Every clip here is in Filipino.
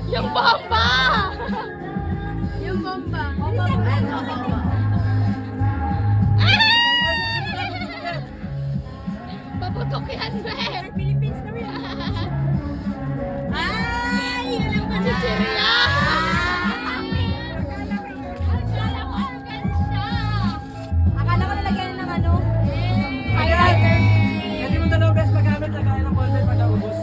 Yung bomba! Yung bomba. Paputok yan, Beb! Philippines na rin. Ay! Yun ang panachichirya! Akala ko organ siya! Akala ko nalagyan ng ano? Highlighter! Hindi mo tanong best magamit na kaya ng content pag naubos.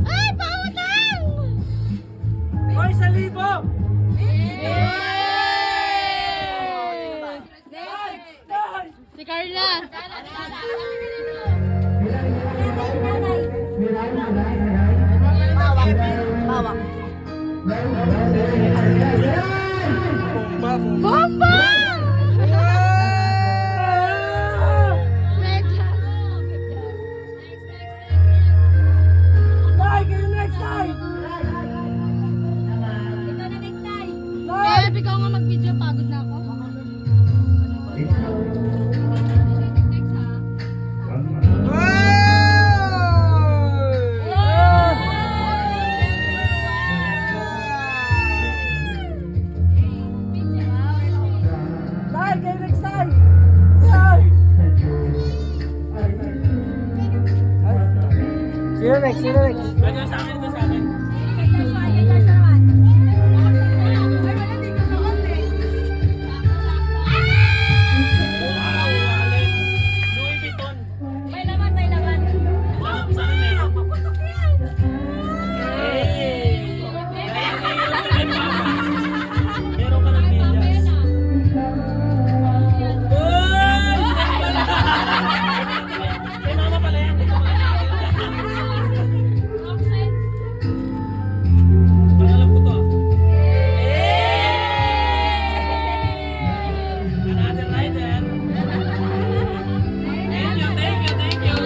Ay, pautang! Hoy, 1,000! Si Carla. Bawak. Bomba! Tay, kayo next time! Beb, ikaw nga mag-video. Pagod na ako. Tay, kayo next time! Tay! Sino next? Sino next? Ito sa akin, ito sa akin. Louis Vuitton. May laman, may laman. Saan na? Paputok yan. Meron ka ng medyas. Kay mama pala yan. Pangalan ko to. Another rider. Thank you, thank you, thank you.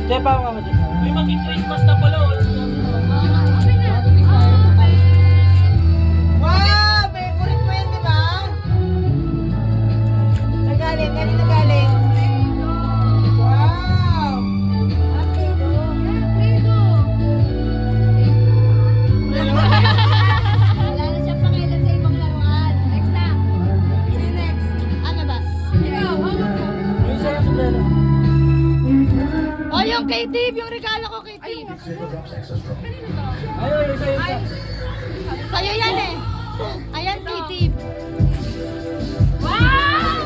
Kaya pa ako nga may mag-Christmas na pala. Wow! Favorite mo yan, di ba? Nagaling, kanina galing. Wow! Wala na siyang pakialam sa ibang laruan. Next na. Next. Ano ba? Ikaw, hawak mo. Yung isa yung sombrero. Oh, yung kay Tib, yung regalo ko kay Tib. Ayun, yung isa, yung isa. Sa'yo yan eh. Ayan kay Tib. Wow!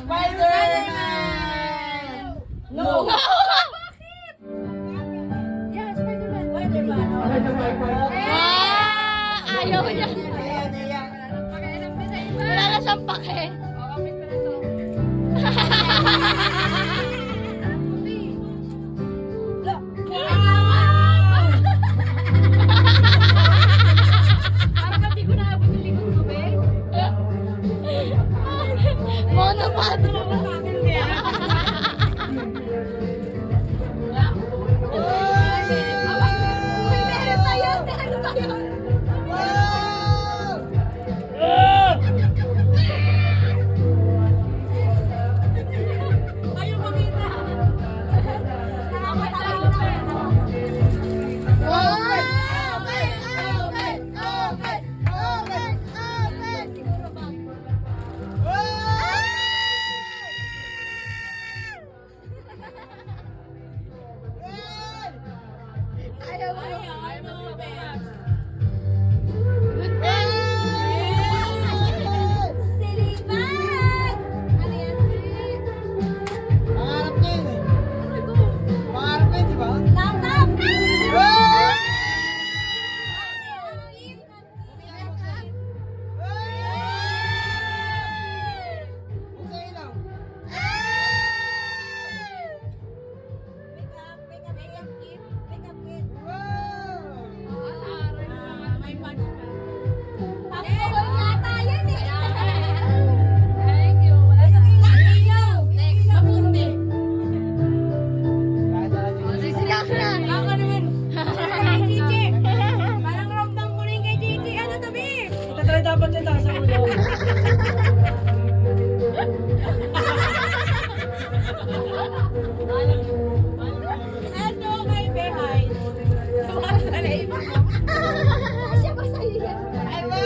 Spider-Man! No! Bakit? Yeah, Spider-Man. Spider-Man. Ah, ayaw niya. Ayan, ayan. Wala na siyang pake. Mono patro. Uy, meron tayo. Meron tayo. Wow! Ayaw makita. Wow! Open! Open! Open! Open! Open! Siguro ba? Ayaw mo. Ayaw mo open. Good day! Silipan! Ano yan? Pangarap niya yun eh. Ano ito? Pangarap niya, di ba? Laptop! Sa ilaw. Alcohol yata yan eh. Thank you. Wala na. Next. Mabuti. Sisigaw na. Ako naman. Chichi. Parang ramdam ko rin kay Chichi. Ano to, Bi? Itatry dapat yan sa ulo. Eto kay Behay. Tumatalay mo. Siya ba sa'yo yan? Ay, wow!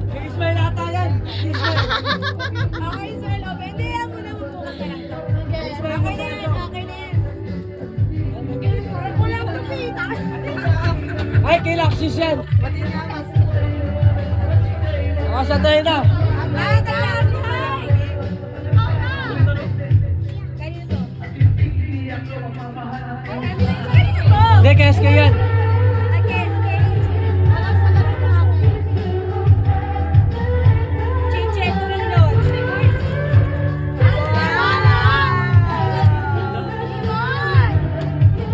May smile ata yan. Okay, Sir Lobe. Hindi, yan muna magbukas na lang to. Sige. Smile Okay na yan. Okay na yan. Wala ko nakita. Ay, kay Laxis yan. Nakasantay na. Ay, tayo. Hi. Kanino to? Kanino to? Hindi, kay SK yan. Again, walang sa laro na ako. Chiche, tumilon.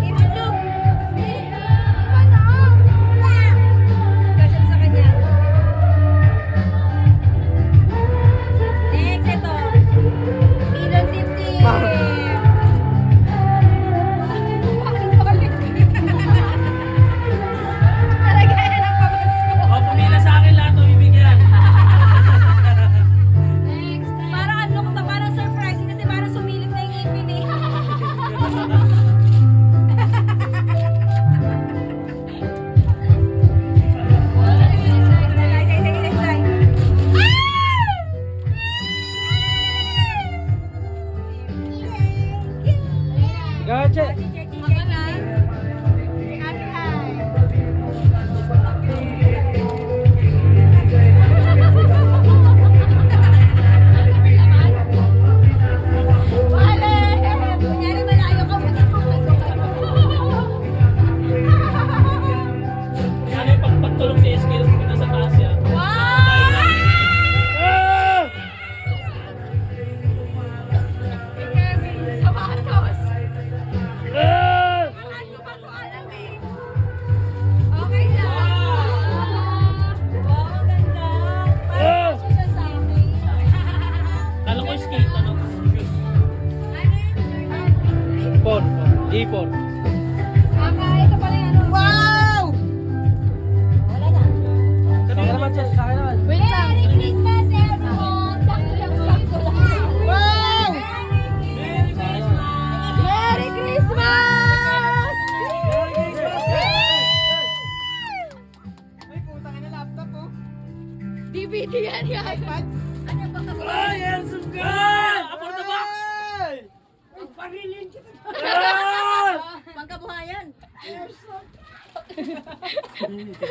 Itlog. Kasya sa kanya. Next, ito. Pilon tip-tip. Talaga yan ang pamasko. O, pumila sa akin lahat o bibigyan. Next. Parang unlock na, parang surprising kasi parang sumilip na yung ipin eh. Gache. Ano yung pagpagtulong si SK na sa taas yan? Okay na. Wow, ang ganda. Parang kasi siya sa akin. Kala ko skate, ano? Shoes. Ano yun? Ipon. Ipon. Ito pala yung ano. Wow! Wala na. Sa akin naman, Chess. Sa akin naman. Merry Christmas, everyone! Sakto lang. Wow! Merry Christmas! Merry Christmas! Merry Christmas! Ay, putang ina laptop oh. DVD yan yan. iPad. Ano ba ka? Ay, handsome girl! Upper the box! Ay! Pangkabuhayan.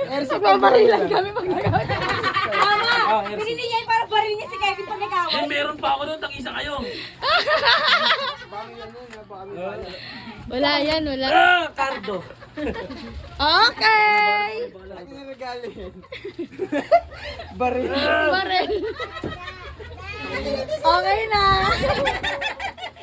Airsoft. Babarilan kami pag nagawa. Tama! Ah, airsoft. Pinili niya yung parang baril niya si Kevin pag nagawa. Meron pa ako nun, tang-isa kayo. Wala yan, wala. Cardo. Okay! Ang ginagaling. Baril. Baril. Okay na.